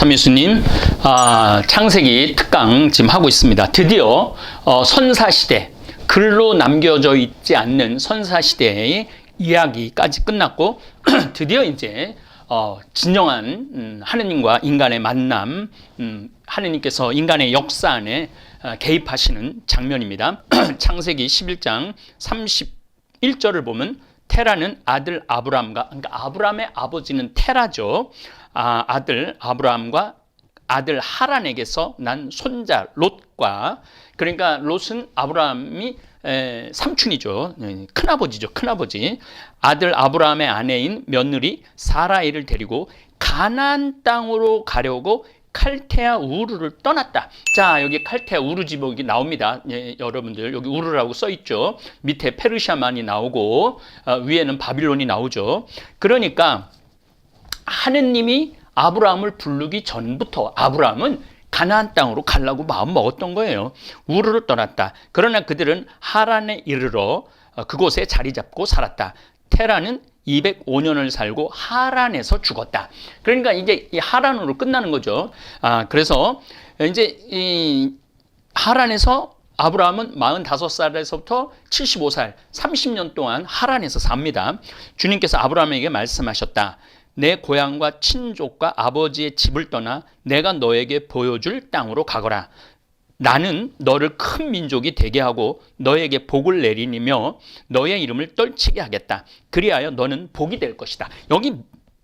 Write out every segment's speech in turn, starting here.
참예수님, 창세기 특강 지금 하고 있습니다. 드디어 선사시대, 글로 남겨져 있지 않는 선사시대의 이야기까지 끝났고 드디어 이제 진정한 하느님과 인간의 만남, 하느님께서 인간의 역사 안에 개입하시는 장면입니다. 창세기 11장 31절을 보면 테라는 아들 아브람과, 그러니까 아브람의 아버지는 테라죠. 아들 아브람과 아들 하란에게서 난 손자 롯과, 그러니까 롯은 아브람이 삼촌이죠. 큰아버지죠. 큰아버지. 아들 아브람의 아내인 며느리 사라이를 데리고 가나안 땅으로 가려고 칼테아 우르를 떠났다. 자, 여기 칼테아 우르 지목이 나옵니다. 여러분들 여기 우르라고 써 있죠. 밑에 페르시아만이 나오고 위에는 바빌론이 나오죠. 그러니까 하느님이 아브라함을 부르기 전부터 아브라함은 가나안 땅으로 가려고 마음 먹었던 거예요. 우르를 떠났다. 그러나 그들은 하란에 이르러 그곳에 자리 잡고 살았다. 테라는 205년을 살고 하란에서 죽었다. 그러니까 이제 이 하란으로 끝나는 거죠. 그래서 이제 이 하란에서 아브라함은 45살에서부터 75살, 30년 동안 하란에서 삽니다. 주님께서 아브라함에게 말씀하셨다. 내 고향과 친족과 아버지의 집을 떠나 내가 너에게 보여줄 땅으로 가거라. 나는 너를 큰 민족이 되게 하고 너에게 복을 내리며 너의 이름을 떨치게 하겠다. 그리하여 너는 복이 될 것이다. 여기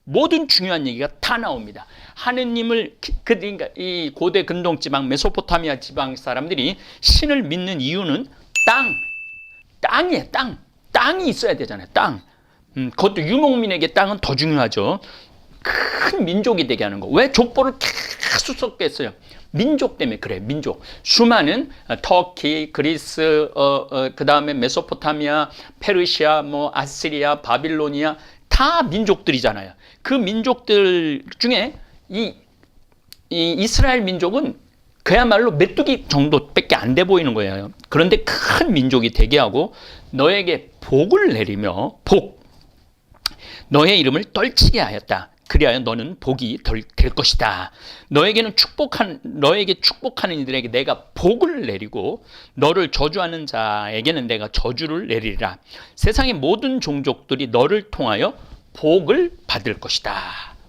모든 중요한 얘기가 다 나옵니다. 하느님을, 그러니까 이 고대 근동 지방 메소포타미아 지방 사람들이 신을 믿는 이유는 땅이에요. 땅이 있어야 되잖아요. 땅. 그것도 유목민에게 땅은 더 중요하죠. 큰 민족이 되게 하는 거. 왜 족보를 계속 섞겠어요? 민족 때문에 그래. 민족. 수많은 터키, 그리스, 그 다음에 메소포타미아, 페르시아, 아시리아, 바빌로니아 다 민족들이잖아요. 그 민족들 중에 이 이스라엘 민족은 그야말로 메뚜기 정도밖에 안 돼 보이는 거예요. 그런데 큰 민족이 되게 하고 너에게 복을 내리며 너의 이름을 떨치게 하였다. 그리하여 너는 복이 될 것이다. 너에게 축복하는 이들에게 내가 복을 내리고 너를 저주하는 자에게는 내가 저주를 내리리라. 세상의 모든 종족들이 너를 통하여 복을 받을 것이다.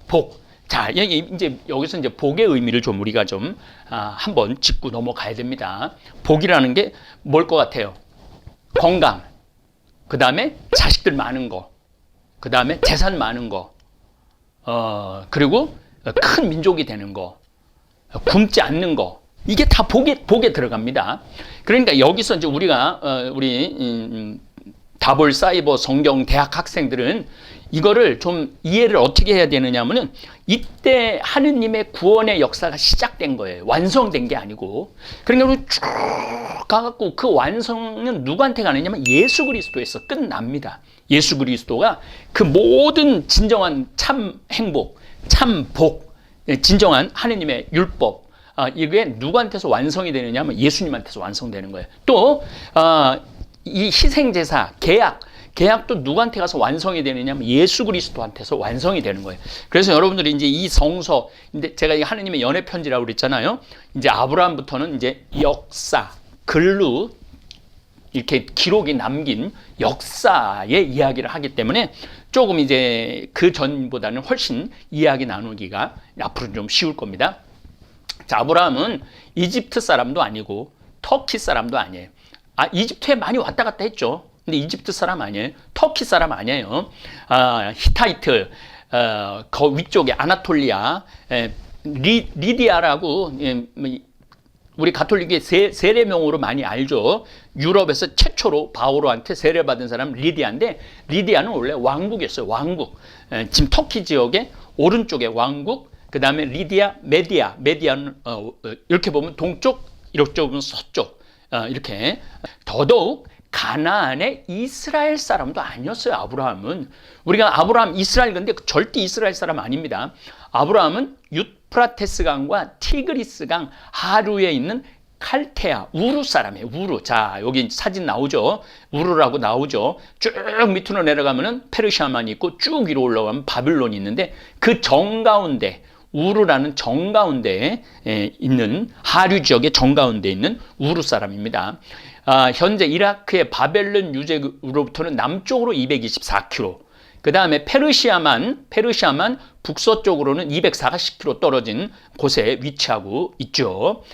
복. 자, 이제 여기서 이제 복의 의미를 좀 우리가 좀 한번 짚고 넘어가야 됩니다. 복이라는 게 뭘 것 같아요? 건강. 그 다음에 자식들 많은 거. 그 다음에 재산 많은 거. 그리고 큰 민족이 되는 거, 굶지 않는 거, 이게 다 복에 들어갑니다. 그러니까 여기서 이제 우리 다볼 사이버 성경 대학 학생들은 이거를 좀 이해를 어떻게 해야 되느냐 하면은 이때 하느님의 구원의 역사가 시작된 거예요. 완성된 게 아니고. 그러니까 우리 쭉 가갖고 그 완성은 누구한테 가느냐면 예수 그리스도에서 끝납니다. 예수 그리스도가 그 모든 진정한 참 행복, 참 복, 진정한 하느님의 율법, 이게 누구한테서 완성이 되느냐 하면 예수님한테서 완성되는 거예요. 또 이 희생제사, 계약도 누구한테 가서 완성이 되느냐 하면 예수 그리스도한테서 완성이 되는 거예요. 그래서 여러분들이 이제 이 성서, 근데 제가 이 하느님의 연애 편지라고 그랬잖아요. 이제 아브라함부터는 이제 역사, 글로 이렇게 기록이 남긴 역사의 이야기를 하기 때문에 조금 이제 그 전보다는 훨씬 이야기 나누기가 앞으로 좀 쉬울 겁니다. 자, 아브라함은 이집트 사람도 아니고 터키 사람도 아니에요. 이집트에 많이 왔다 갔다 했죠. 근데 이집트 사람 아니에요. 터키 사람 아니에요. 히타이트, 그 위쪽에 아나톨리아, 리디아라고, 우리 가톨릭의 세례명으로 많이 알죠. 유럽에서 최초로 바오로한테 세례받은 사람 리디아인데, 리디아는 원래 왕국이었어요. 왕국. 지금 터키 지역의 오른쪽에 왕국, 그 다음에 리디아, 메디아는 이렇게 보면 동쪽, 이렇게 보면 서쪽, 이렇게. 더더욱 가나안의 이스라엘 사람도 아니었어요. 아브라함은. 우리가 아브라함 이스라엘, 근데 절대 이스라엘 사람 아닙니다. 아브라함은 유프라테스 강과 티그리스 강 하류에 있는 칼테아 우르 사람이에요. 우르. 자, 여기 사진 나오죠. 우르라고 나오죠. 쭉 밑으로 내려가면은 페르시아만이 있고 쭉 위로 올라가면 바빌론이 있는데 그 정가운데 우르라는 정가운데에 있는 하류 지역의 정가운데에 있는 우르 사람입니다. 현재 이라크의 바벨론 유적으로부터는 남쪽으로 224km, 그 다음에 페르시아만 북서쪽으로는 240km 떨어진 곳에 위치하고 있죠.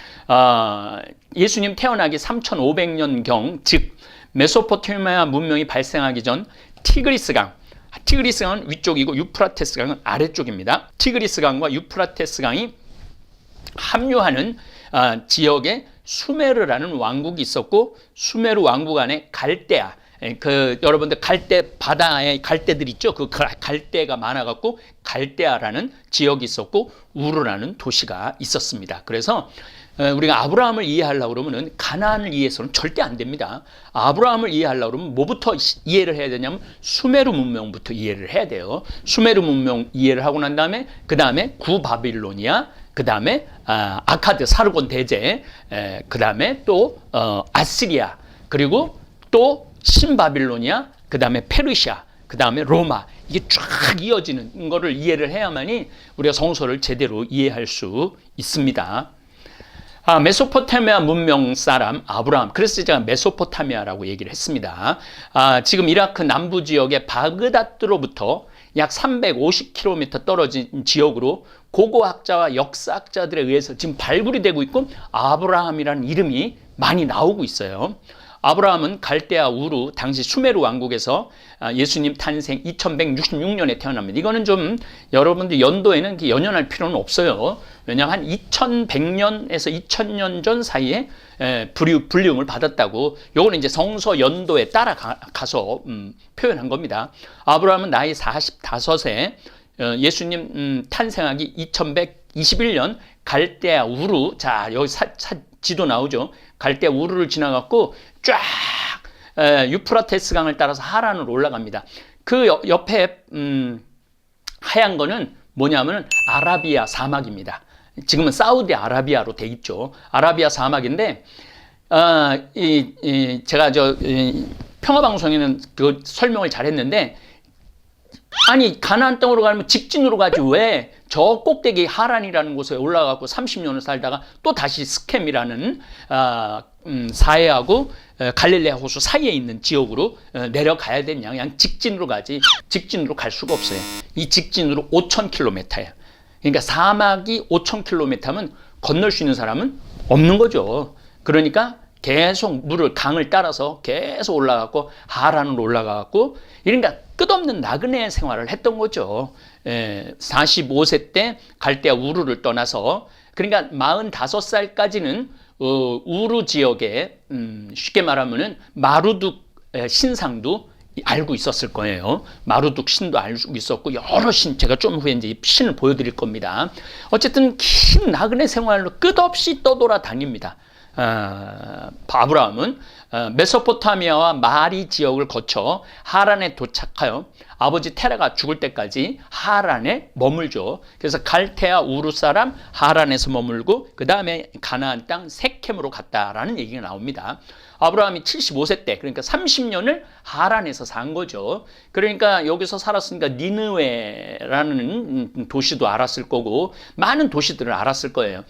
예수님 태어나기 3500년경, 즉 메소포타미아 문명이 발생하기 전 티그리스강은 위쪽이고 유프라테스강은 아래쪽입니다. 티그리스강과 유프라테스강이 합류하는 지역에 수메르라는 왕국이 있었고, 수메르 왕국 안에 갈대아, 여러분들 갈대, 바다에 갈대들 있죠? 그 갈대가 많아갖고 갈대아라는 지역이 있었고, 우르라는 도시가 있었습니다. 그래서 우리가 아브라함을 이해하려고 그러면은 가나안을 이해해서는 절대 안 됩니다. 아브라함을 이해하려고 그러면 뭐부터 이해를 해야 되냐면 수메르 문명부터 이해를 해야 돼요. 수메르 문명 이해를 하고 난 다음에 그 다음에 구바빌로니아, 그 다음에 아카드 사르곤 대제, 그 다음에 또 아시리아, 그리고 또 신바빌로니아, 그 다음에 페르시아, 그 다음에 로마, 이게 쫙 이어지는 거를 이해를 해야만이 우리가 성서를 제대로 이해할 수 있습니다. 메소포타미아 문명 사람 아브라함, 그래서 제가 메소포타미아라고 얘기를 했습니다. 지금 이라크 남부 지역의 바그다드로부터 약 350km 떨어진 지역으로 고고학자와 역사학자들에 의해서 지금 발굴이 되고 있고, 아브라함이라는 이름이 많이 나오고 있어요. 아브라함은 갈대아 우르, 당시 수메르 왕국에서 예수님 탄생 2166년에 태어납니다. 이거는 좀 여러분들 연도에는 연연할 필요는 없어요. 왜냐하면 한 2100년에서 2000년 전 사이에 불림을 받았다고, 요거는 이제 성서 연도에 따라가서 표현한 겁니다. 아브라함은 나이 45세, 예수님 탄생하기 2121년 갈대아 우르, 자 여기 지도 나오죠. 갈대아 우르를 지나갔고 쫙 유프라테스 강을 따라서 하란으로 올라갑니다. 그 옆에 하얀 거는 뭐냐면 아라비아 사막입니다. 지금은 사우디아라비아로 돼 있죠. 아라비아 사막인데 제가 평화방송에는 그 설명을 잘했는데, 아니 가나안 땅으로 가면 직진으로 가지 왜 저 꼭대기 하란이라는 곳에 올라가고 30년을 살다가 또 다시 스켐이라는 사해하고 갈릴레아 호수 사이에 있는 지역으로 내려가야 되냐. 그냥 직진으로 가지, 직진으로 갈 수가 없어요. 이 직진으로 5000km예요. 그러니까 사막이 5000km면 건널 수 있는 사람은 없는 거죠. 그러니까 계속 강을 따라서 계속 올라갔고 하란으로 올라가고, 그러니까 끝없는 나그네 생활을 했던 거죠. 45세 때 갈대아 우르를 떠나서, 그러니까 45살까지는 우르 지역에 쉽게 말하면은 마루둑 신상도 알고 있었을 거예요. 마루둑 신도 알고 있었고 여러 신, 제가 좀 후에 이제 신을 보여드릴 겁니다. 어쨌든 긴 나그네 생활로 끝없이 떠돌아다닙니다. 아브라함은 메소포타미아와 마리 지역을 거쳐 하란에 도착하여 아버지 테라가 죽을 때까지 하란에 머물죠. 그래서 갈대아 우르 사람 하란에서 머물고 그 다음에 가나안 땅 세켐으로 갔다라는 얘기가 나옵니다. 아브라함이 75세 때, 그러니까 30년을 하란에서 산 거죠. 그러니까 여기서 살았으니까 니느웨라는 도시도 알았을 거고 많은 도시들을 알았을 거예요.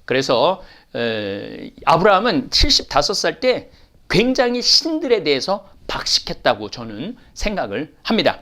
그래서 아브라함은 75살 때 굉장히 신들에 대해서 박식했다고 저는 생각을 합니다.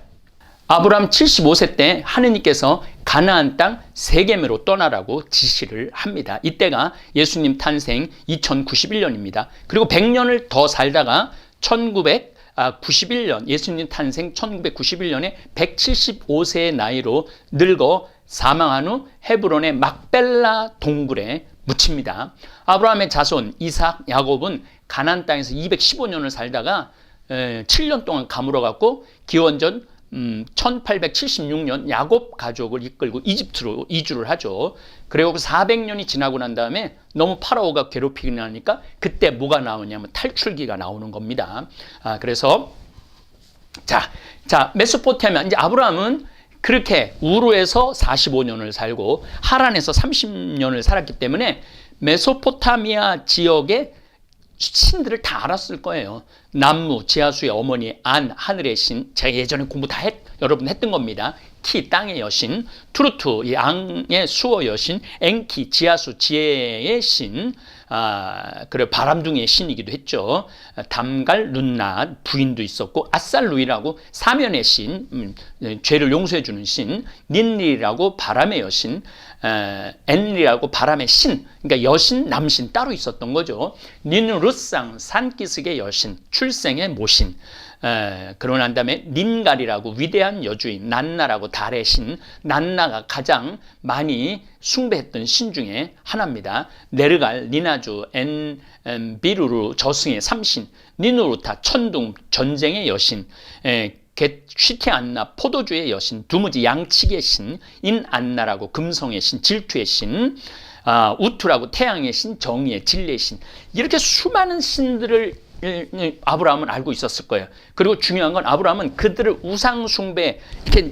아브라함 75세 때 하느님께서 가나안 땅 세겜으로 떠나라고 지시를 합니다. 이때가 예수님 탄생 2091년입니다. 그리고 100년을 더 살다가 1991년, 예수님 탄생 1991년에 175세의 나이로 늙어 사망한 후 헤브론의 막벨라 동굴에 묻힙니다. 아브라함의 자손 이삭, 야곱은 가나안 땅에서 215년을 살다가 7년 동안 가물어갔고 기원전 1876년 야곱 가족을 이끌고 이집트로 이주를 하죠. 그리고 400년이 지나고 난 다음에 너무 파라오가 괴롭히게 하니까 그때 뭐가 나오냐면 탈출기가 나오는 겁니다. 그래서 자 메소포타미아, 이제 아브라함은 그렇게 우르에서 45년을 살고 하란에서 30년을 살았기 때문에 메소포타미아 지역의 신들을 다 알았을 거예요. 남무, 지하수의 어머니, 안, 하늘의 신, 제가 예전에 공부 여러분 했던 겁니다. 티 땅의 여신, 투르투 이 양의 수어 여신, 엔키 지하수 지혜의 신, 그래 바람둥이의 신이기도 했죠. 담갈 룬나 부인도 있었고, 아살루이라고 사면의 신, 죄를 용서해 주는 신, 닌리라고 바람의 여신, 엔리라고 바람의 신, 그러니까 여신 남신 따로 있었던 거죠. 닌루상 산기슭의 여신, 출생의 모신. 그러고 난 다음에 닌갈이라고 위대한 여주인, 난나라고 달의 신, 난나가 가장 많이 숭배했던 신 중에 하나입니다. 네르갈, 니나주, 비루루 저승의 삼신, 니누루타 천둥 전쟁의 여신, 휘티안나 포도주의 여신, 두무지 양치기의 신, 인안나라고 금성의 신, 질투의 신, 우투라고 태양의 신, 정의의 진리의 신. 이렇게 수많은 신들을 아브라함은 알고 있었을 거예요. 그리고 중요한 건 아브라함은 그들을 우상 숭배, 이렇게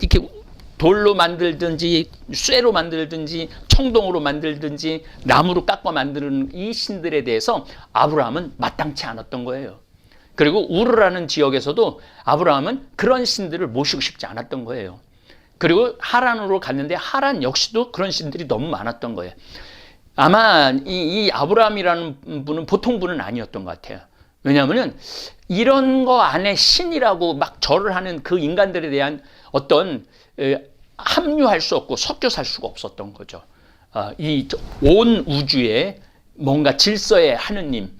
돌로 만들든지 쇠로 만들든지 청동으로 만들든지 나무로 깎아 만드는 이 신들에 대해서 아브라함은 마땅치 않았던 거예요. 그리고 우르라는 지역에서도 아브라함은 그런 신들을 모시고 싶지 않았던 거예요. 그리고 하란으로 갔는데 하란 역시도 그런 신들이 너무 많았던 거예요. 아마 이 아브라함이라는 분은 보통 분은 아니었던 것 같아요. 왜냐하면 이런 거 안에 신이라고 막 절을 하는 그 인간들에 대한 어떤 합류할 수 없고 섞여 살 수가 없었던 거죠. 이 온 우주에 뭔가 질서의 하느님,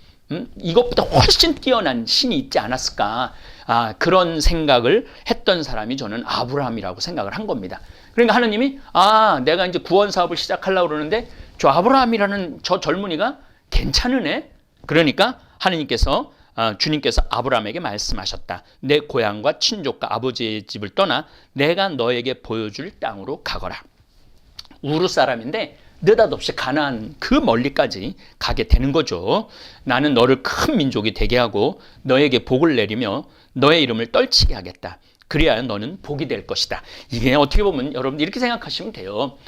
이것보다 훨씬 뛰어난 신이 있지 않았을까, 그런 생각을 했던 사람이 저는 아브라함이라고 생각을 한 겁니다. 그러니까 하느님이 내가 이제 구원 사업을 시작하려고 그러는데 저 아브라함이라는 저 젊은이가 괜찮으네. 그러니까 하느님께서 주님께서 아브라함에게 말씀하셨다. 내 고향과 친족과 아버지의 집을 떠나 내가 너에게 보여줄 땅으로 가거라. 우르 사람인데 느닷없이 가나안 그 멀리까지 가게 되는 거죠. 나는 너를 큰 민족이 되게 하고 너에게 복을 내리며 너의 이름을 떨치게 하겠다. 그래야 너는 복이 될 것이다. 이게 어떻게 보면 여러분 이렇게 생각하시면 돼요.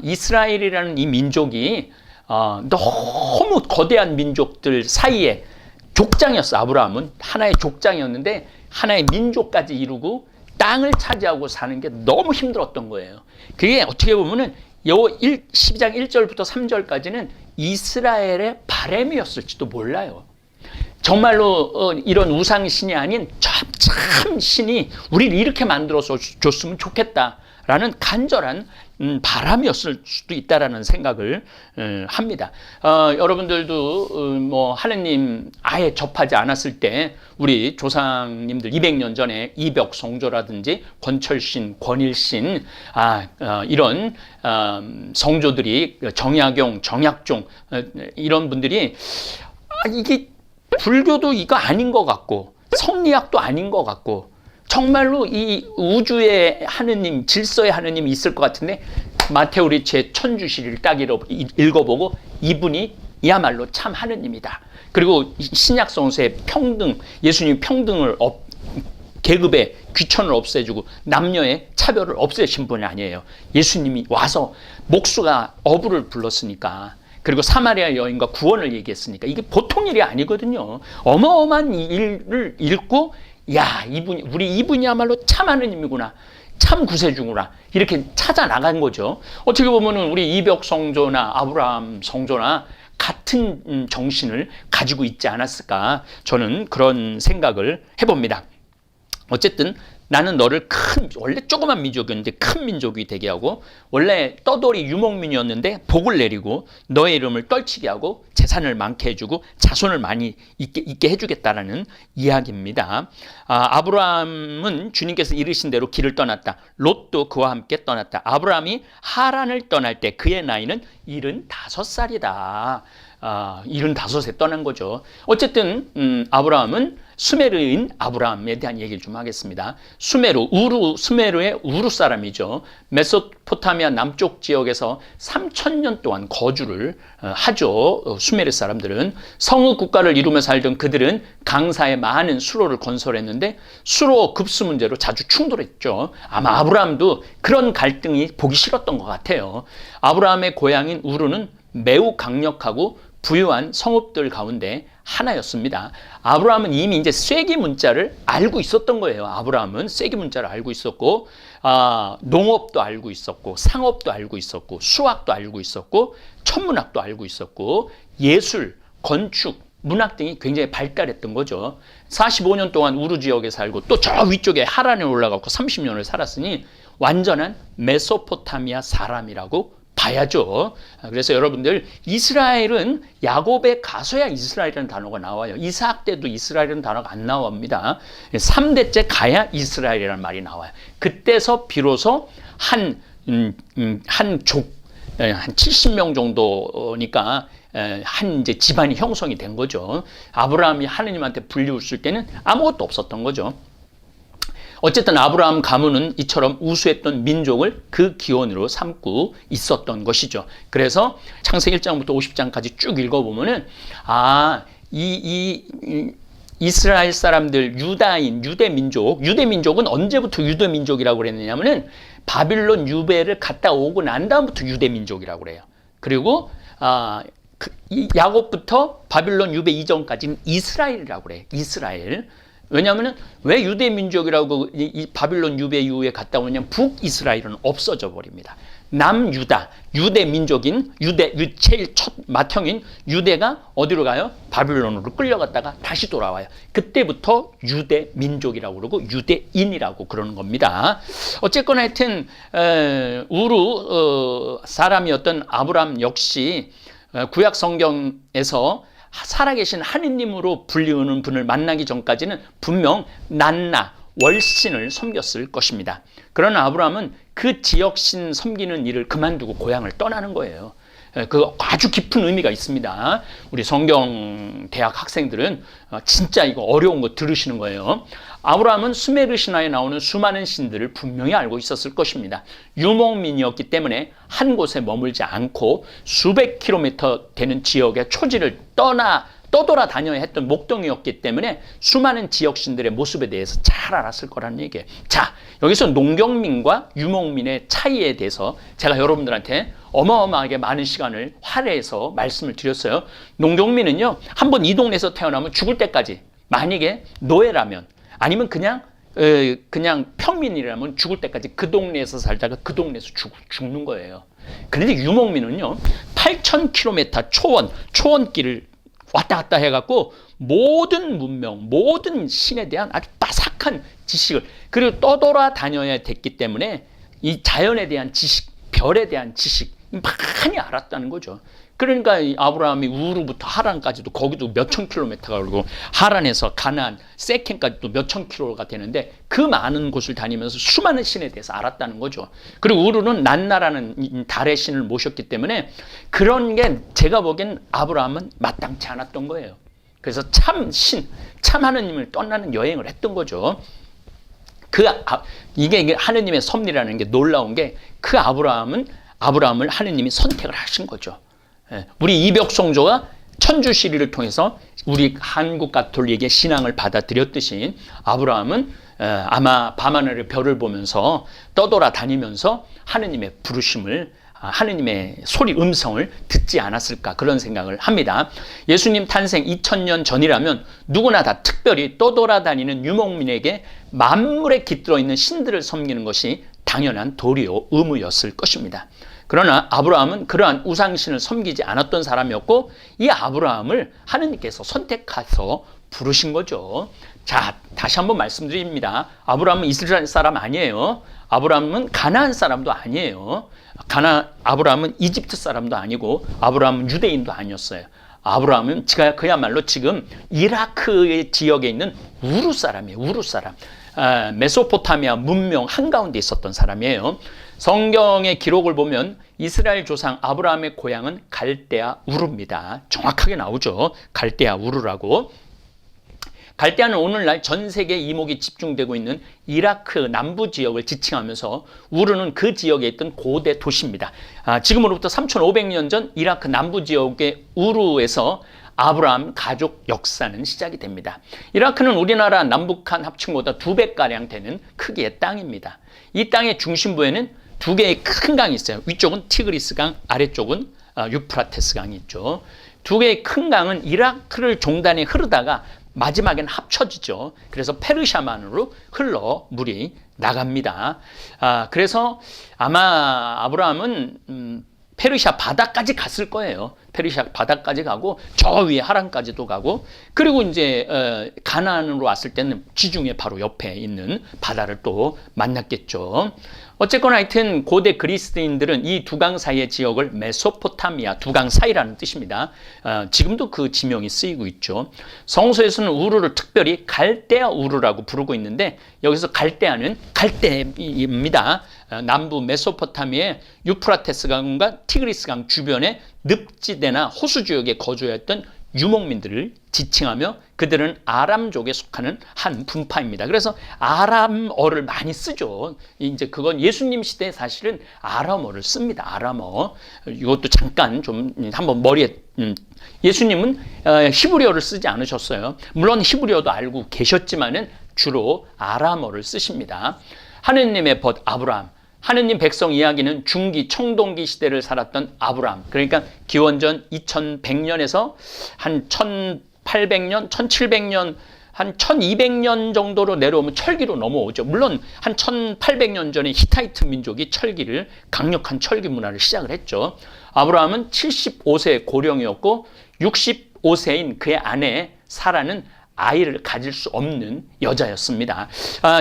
이스라엘이라는 이 민족이 너무 거대한 민족들 사이에 족장이었어. 아브라함은 하나의 족장이었는데 하나의 민족까지 이루고 땅을 차지하고 사는 게 너무 힘들었던 거예요. 그게 어떻게 보면은 12장 1절부터 3절까지는 이스라엘의 바램이었을지도 몰라요. 정말로 이런 우상신이 아닌 참 신이 우리를 이렇게 만들어서 줬으면 좋겠다라는 간절한 바람이었을 수도 있다라는 생각을 합니다. 여러분들도 뭐 하느님 아예 접하지 않았을 때 우리 조상님들 200년 전에 이벽성조라든지 권철신, 권일신 이런 성조들이 정약용, 정약종 이런 분들이 이게 불교도 이거 아닌 것 같고 성리학도 아닌 것 같고 정말로 이 우주의 하느님, 질서의 하느님이 있을 것 같은데 마테오 리치의 천주시를 딱 읽어보고 이분이 이야말로 참 하느님이다. 그리고 신약 성서의 평등, 예수님이 평등을 계급의 귀천을 없애주고 남녀의 차별을 없애신 분이 아니에요. 예수님이 와서 목수가 어부를 불렀으니까, 그리고 사마리아 여인과 구원을 얘기했으니까 이게 보통 일이 아니거든요. 어마어마한 일을 읽고 우리 이분이야말로 참 하느님이구나, 참 구세주구나, 이렇게 찾아 나간 거죠. 어떻게 보면은 우리 이벽 성조나 아브라함 성조나 같은 정신을 가지고 있지 않았을까, 저는 그런 생각을 해봅니다. 어쨌든 나는 너를 원래 조그만 민족이었는데 큰 민족이 되게 하고, 원래 떠돌이 유목민이었는데 복을 내리고 너의 이름을 떨치게 하고 재산을 많게 해주고 자손을 많이 있게 해주겠다라는 이야기입니다. 아브라함은 주님께서 이르신 대로 길을 떠났다. 롯도 그와 함께 떠났다. 아브라함이 하란을 떠날 때 그의 나이는 75살이다. 75세 떠난 거죠. 어쨌든 어쨌든 수메르인 아브라함에 대한 얘기를 좀 하겠습니다. 수메르의 우루 사람이죠. 메소포타미아 남쪽 지역에서 3000년 동안 거주를 하죠. 수메르 사람들은 성읍 국가를 이루며 살던 그들은 강사에 많은 수로를 건설했는데 수로 급수 문제로 자주 충돌했죠. 아마 아브라함도 그런 갈등이 보기 싫었던 것 같아요. 아브라함의 고향인 우루는 매우 강력하고 부유한 성읍들 가운데 하나였습니다. 아브라함은 이미 이제 쇠기 문자를 알고 있었던 거예요. 아브라함은 쇠기 문자를 알고 있었고, 농업도 알고 있었고, 상업도 알고 있었고, 수학도 알고 있었고, 천문학도 알고 있었고, 예술, 건축, 문학 등이 굉장히 발달했던 거죠. 45년 동안 우루 지역에 살고 또 저 위쪽에 하란에 올라가고 30년을 살았으니 완전한 메소포타미아 사람이라고 봐야죠. 그래서 여러분들, 이스라엘은 야곱에 가서야 이스라엘이라는 단어가 나와요. 이삭 때도 이스라엘이라는 단어가 안 나옵니다. 3대째 가야 이스라엘이라는 말이 나와요. 그때서 비로소 한 족, 한 70명 정도니까 한 이제 집안이 형성이 된 거죠. 아브라함이 하느님한테 불리웠을 때는 아무것도 없었던 거죠. 어쨌든 아브라함 가문은 이처럼 우수했던 민족을 그 기원으로 삼고 있었던 것이죠. 그래서 창세기 1장부터 50장까지 쭉 읽어보면은 이스라엘 사람들, 유다인, 유대민족은 언제부터 유대민족이라고 그랬느냐면은 바빌론 유배를 갔다 오고 난 다음부터 유대민족이라고 그래요. 그리고 야곱부터 바빌론 유배 이전까지는 이스라엘이라고 그래요. 이스라엘. 왜냐하면 왜 유대민족이라고 이 바빌론 유배 이후에 갔다 오냐면 북이스라엘은 없어져 버립니다. 남유다, 유대민족인 제일 첫 맏형인 유대가 어디로 가요? 바빌론으로 끌려갔다가 다시 돌아와요. 그때부터 유대민족이라고 그러고 유대인이라고 그러는 겁니다. 어쨌거나 하여튼 우루 사람이었던 아브람 역시 구약 성경에서 살아계신 하느님으로 불리우는 분을 만나기 전까지는 분명 난나, 월신을 섬겼을 것입니다. 그러나 아브라함은 그 지역신 섬기는 일을 그만두고 고향을 떠나는 거예요. 그 아주 깊은 의미가 있습니다. 우리 성경 대학 학생들은 진짜 이거 어려운 거 들으시는 거예요. 아브라함은 수메르 신화에 나오는 수많은 신들을 분명히 알고 있었을 것입니다. 유목민이었기 때문에 한 곳에 머물지 않고 수백 킬로미터 되는 지역의 초지를 떠돌아다녀야 했던 목동이었기 때문에 수많은 지역신들의 모습에 대해서 잘 알았을 거라는 얘기예요. 자, 여기서 농경민과 유목민의 차이에 대해서 제가 여러분들한테 어마어마하게 많은 시간을 할애해서 말씀을 드렸어요. 농경민은요, 한번 이 동네에서 태어나면 죽을 때까지, 만약에 노예라면 아니면 그냥 평민이라면 죽을 때까지 그 동네에서 살다가 그 동네에서 죽는 거예요. 그런데 유목민은요, 8,000km 초원길을 왔다 갔다 해갖고 모든 문명, 모든 신에 대한 아주 빠삭한 지식을, 그리고 떠돌아다녀야 됐기 때문에 이 자연에 대한 지식, 별에 대한 지식 많이 알았다는 거죠. 그러니까 이 아브라함이 우르부터 하란까지도 거기도 몇천 킬로미터가 걸리고 하란에서 가나안, 세켄까지도 몇천 킬로가 되는데 그 많은 곳을 다니면서 수많은 신에 대해서 알았다는 거죠. 그리고 우르는 난나라는 달의 신을 모셨기 때문에 그런 게 제가 보기엔 아브라함은 마땅치 않았던 거예요. 그래서 참 하느님을 떠나는 여행을 했던 거죠. 이게 하느님의 섭리라는 게 놀라운 게 그 아브라함을 하느님이 선택을 하신 거죠. 우리 이벽성조가 천주시리를 통해서 우리 한국 가톨릭의 신앙을 받아들였듯이 아브라함은 아마 밤하늘의 별을 보면서 떠돌아다니면서 하느님의 부르심을, 하느님의 소리 음성을 듣지 않았을까, 그런 생각을 합니다. 예수님 탄생 2000년 전이라면 누구나 다 특별히 떠돌아다니는 유목민에게 만물에 깃들어 있는 신들을 섬기는 것이 당연한 도리요 의무였을 것입니다. 그러나 아브라함은 그러한 우상신을 섬기지 않았던 사람이었고 이 아브라함을 하느님께서 선택해서 부르신 거죠. 자, 다시 한번 말씀드립니다. 아브라함은 이스라엘 사람 아니에요. 아브라함은 가나안 사람도 아니에요. 아브라함은 이집트 사람도 아니고 아브라함은 유대인도 아니었어요. 아브라함은 그야말로 지금 이라크의 지역에 있는 우루 사람이에요. 우루 사람. 메소포타미아 문명 한가운데 있었던 사람이에요. 성경의 기록을 보면 이스라엘 조상 아브라함의 고향은 갈대아 우르입니다. 정확하게 나오죠. 갈대아 우르라고. 갈대아는 오늘날 전 세계 이목이 집중되고 있는 이라크 남부 지역을 지칭하면서 우르는 그 지역에 있던 고대 도시입니다. 지금으로부터 3,500년 전 이라크 남부 지역의 우르에서 아브라함 가족 역사는 시작이 됩니다. 이라크는 우리나라 남북한 합층보다 2배가량 되는 크기의 땅입니다. 이 땅의 중심부에는 두 개의 큰 강이 있어요. 위쪽은 티그리스 강, 아래쪽은 유프라테스 강이 있죠. 두 개의 큰 강은 이라크를 종단에 흐르다가 마지막엔 합쳐지죠. 그래서 페르시아만으로 흘러 물이 나갑니다. 그래서 아마 아브라함은 페르시아 바다까지 갔을 거예요. 페르시아 바다까지 가고 저 위에 하란까지도 가고, 그리고 이제 가나안으로 왔을 때는 지중해 바로 옆에 있는 바다를 또 만났겠죠. 어쨌거나 하여튼 고대 그리스인들은 이 두 강 사이의 지역을 메소포타미아, 두 강 사이라는 뜻입니다. 지금도 그 지명이 쓰이고 있죠. 성서에서는 우르를 특별히 갈대아 우르라고 부르고 있는데, 여기서 갈대아는 갈대입니다. 남부 메소포타미아의 유프라테스 강과 티그리스 강 주변의 늪지대나 호수 지역에 거주했던 유목민들을 지칭하며, 그들은 아람족에 속하는 한 분파입니다. 그래서 아람어를 많이 쓰죠. 이제 그건 예수님 시대에 사실은 아람어를 씁니다. 아람어. 이것도 잠깐 좀 한번 머리에, 예수님은 히브리어를 쓰지 않으셨어요. 물론 히브리어도 알고 계셨지만은 주로 아람어를 쓰십니다. 하느님의 벗 아브라함, 하느님 백성 이야기는 중기 청동기 시대를 살았던 아브라함, 그러니까 기원전 2100년에서 한 1800년, 1700년, 한 1200년 정도로 내려오면 철기로 넘어오죠. 물론 한 1800년 전에 히타이트 민족이 철기를, 강력한 철기 문화를 시작을 했죠. 아브라함은 75세 고령이었고 65세인 그의 아내 사라는 아이를 가질 수 없는 여자였습니다.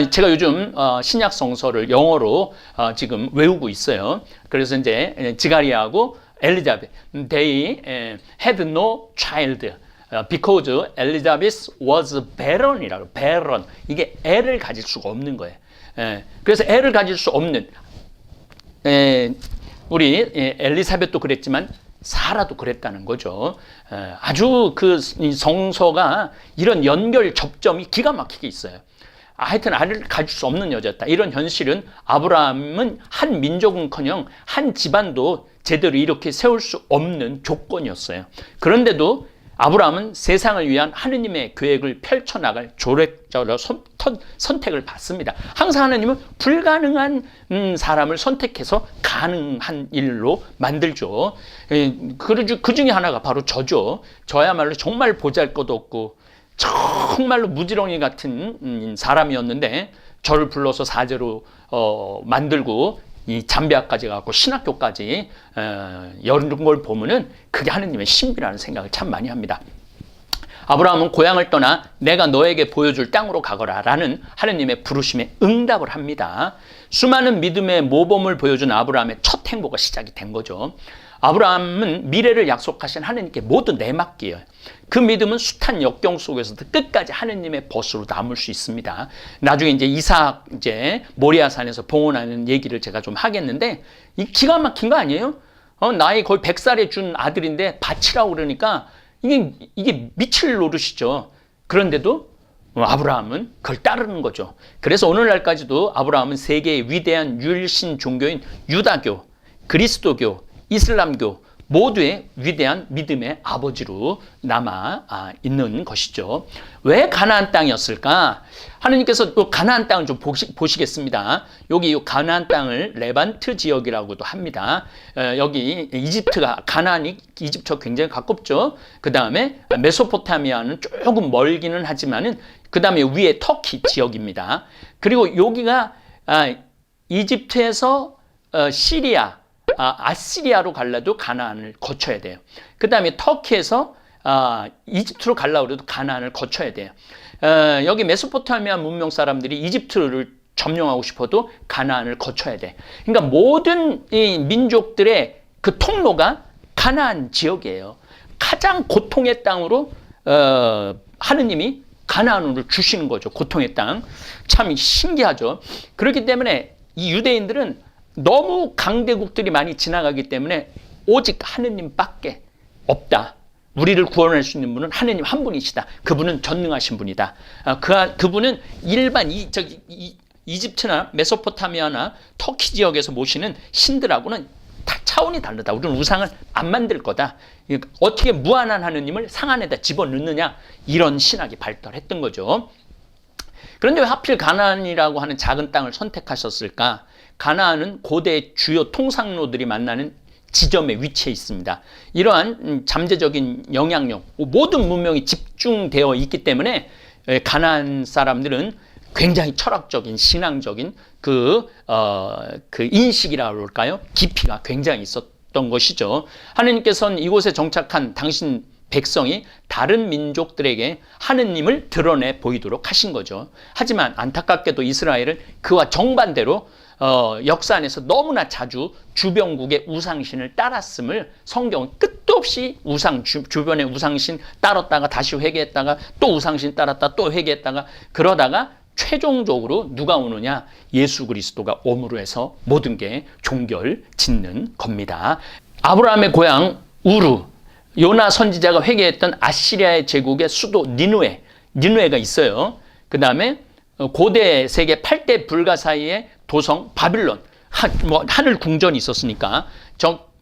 제가 요즘 신약 성서를 영어로 지금 외우고 있어요. 그래서 이제 지가리아하고 엘리자벳, they had no child because Elizabeth was barren이라고. barren, 이게 애를 가질 수가 없는 거예요. 그래서 애를 가질 수 없는, 우리 엘리사벳도 그랬지만 사라도 그랬다는 거죠. 아주 그 성서가 이런 연결 접점이 기가 막히게 있어요. 하여튼 아이를 가질 수 없는 여자였다. 이런 현실은 아브라함은 한 민족은커녕 한 집안도 제대로 이렇게 세울 수 없는 조건이었어요. 그런데도 아브라함은 세상을 위한 하느님의 계획을 펼쳐나갈 조력자로 선택을 받습니다. 항상 하느님은 불가능한 사람을 선택해서 가능한 일로 만들죠. 그 중에 하나가 바로 저죠. 저야말로 정말 보잘것없고 정말로 무지렁이 같은 사람이었는데, 저를 불러서 사제로 만들고 이 잠비아까지 가고 신학교까지 이런 걸 보면은 그게 하느님의 신비라는 생각을 참 많이 합니다. 아브라함은 고향을 떠나 내가 너에게 보여줄 땅으로 가거라 라는 하느님의 부르심에 응답을 합니다. 수많은 믿음의 모범을 보여준 아브라함의 첫 행보가 시작이 된 거죠. 아브라함은 미래를 약속하신 하느님께 모두 내맡겨요. 그 믿음은 숱한 역경 속에서도 끝까지 하느님의 벗으로 남을 수 있습니다. 나중에 이제 이삭 이제 모리아산에서 봉헌하는 얘기를 제가 좀 하겠는데, 이 기가 막힌 거 아니에요? 나이 거의 100살에 준 아들인데 바치라고 그러니까 이게 미칠 노릇이죠. 그런데도 아브라함은 그걸 따르는 거죠. 그래서 오늘날까지도 아브라함은 세계의 위대한 유일신 종교인 유다교, 그리스도교, 이슬람교 모두의 위대한 믿음의 아버지로 남아 있는 것이죠. 왜 가나안 땅이었을까? 하느님께서 또 가나안 땅을 좀 보시겠습니다. 여기 가나안 땅을 레반트 지역이라고도 합니다. 여기 이집트가, 가나안이 이집트와 굉장히 가깝죠. 그 다음에 메소포타미아는 조금 멀기는 하지만은 그 다음에 위에 터키 지역입니다. 그리고 여기가 이집트에서 시리아, 아시리아로 가려도 가나안을 거쳐야 돼요. 그 다음에 터키에서 이집트로 가려고 해도 가나안을 거쳐야 돼요. 여기 메소포타미아 문명 사람들이 이집트를 점령하고 싶어도 가나안을 거쳐야 돼. 그러니까 모든 이 민족들의 그 통로가 가나안 지역이에요. 가장 고통의 땅으로 하느님이 가나안을 주시는 거죠. 고통의 땅. 참 신기하죠. 그렇기 때문에 이 유대인들은 너무 강대국들이 많이 지나가기 때문에 오직 하느님밖에 없다. 우리를 구원할 수 있는 분은 하느님 한 분이시다. 그분은 전능하신 분이다. 그분은 일반 이집트나 메소포타미아나 터키 지역에서 모시는 신들하고는 차원이 다르다. 우리는 우상을 안 만들 거다. 어떻게 무한한 하느님을 상 안에다 집어넣느냐, 이런 신학이 발달했던 거죠. 그런데 왜 하필 가나안이라고 하는 작은 땅을 선택하셨을까? 가나안은 고대 주요 통상로들이 만나는 지점에 위치해 있습니다. 이러한 잠재적인 영향력, 모든 문명이 집중되어 있기 때문에 가나안 사람들은 굉장히 철학적인, 신앙적인 그 인식이라고 할까요? 깊이가 굉장히 있었던 것이죠. 하느님께서는 이곳에 정착한 당신 백성이 다른 민족들에게 하느님을 드러내 보이도록 하신 거죠. 하지만 안타깝게도 이스라엘은 그와 정반대로 역사 안에서 너무나 자주 주변국의 우상신을 따랐음을 성경은 끝도 없이 주변의 우상신 따랐다가 다시 회개했다가 또 우상신 따랐다 또 회개했다가 그러다가 최종적으로 누가 오느냐? 예수 그리스도가 오므로 해서 모든 게 종결 짓는 겁니다. 아브라함의 고향 우르, 요나 선지자가 회개했던 아시리아의 제국의 수도 니누에가 있어요. 그 다음에 고대 세계 8대 불가 사이에 도성 바빌론, 하늘 궁전이 있었으니까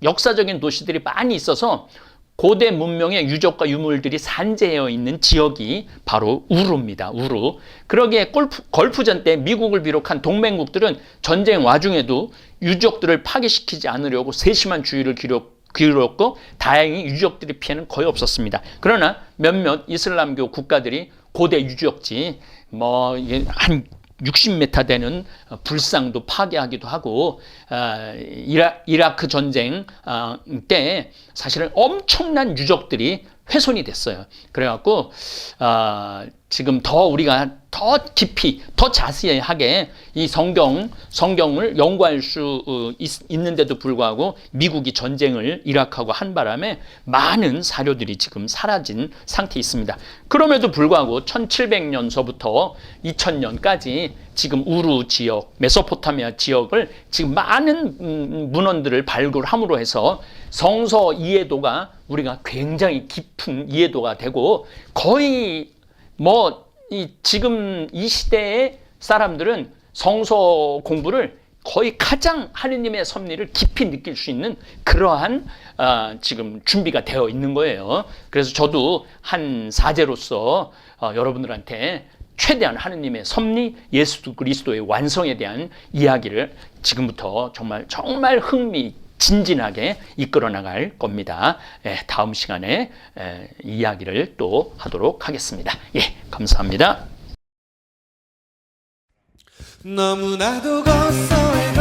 역사적인 도시들이 많이 있어서 고대 문명의 유적과 유물들이 산재되어 있는 지역이 바로 우루입니다. 우루. 그러기에 걸프전 때 미국을 비롯한 동맹국들은 전쟁 와중에도 유적들을 파괴시키지 않으려고 세심한 주의를 기울였고 다행히 유적들의 피해는 거의 없었습니다. 그러나 몇몇 이슬람교 국가들이 고대 유적지 한 60m 되는 불상도 파괴하기도 하고 이라크 전쟁 때 사실은 엄청난 유적들이 훼손이 됐어요. 그래갖고 지금 더 우리가 더 깊이 더 자세하게 이 성경을 연구할 수 있는데도 불구하고 미국이 전쟁을 이라크하고 한 바람에 많은 사료들이 지금 사라진 상태에 있습니다. 그럼에도 불구하고 1700년서부터 2000년까지 지금 우루 지역, 메소포타미아 지역을 지금 많은 문헌들을 발굴함으로 해서 성서 이해도가 우리가 굉장히 깊은 이해도가 되고 거의 지금 이 시대의 사람들은 성서 공부를 거의 가장 하느님의 섭리를 깊이 느낄 수 있는 그러한 지금 준비가 되어 있는 거예요. 그래서 저도 한 사제로서 여러분들한테 최대한 하느님의 섭리, 예수 그리스도의 완성에 대한 이야기를 지금부터 정말 진진하게 이끌어 나갈 겁니다. 다음 시간에 이야기를 또 하도록 하겠습니다. 감사합니다. 너무나도 거서해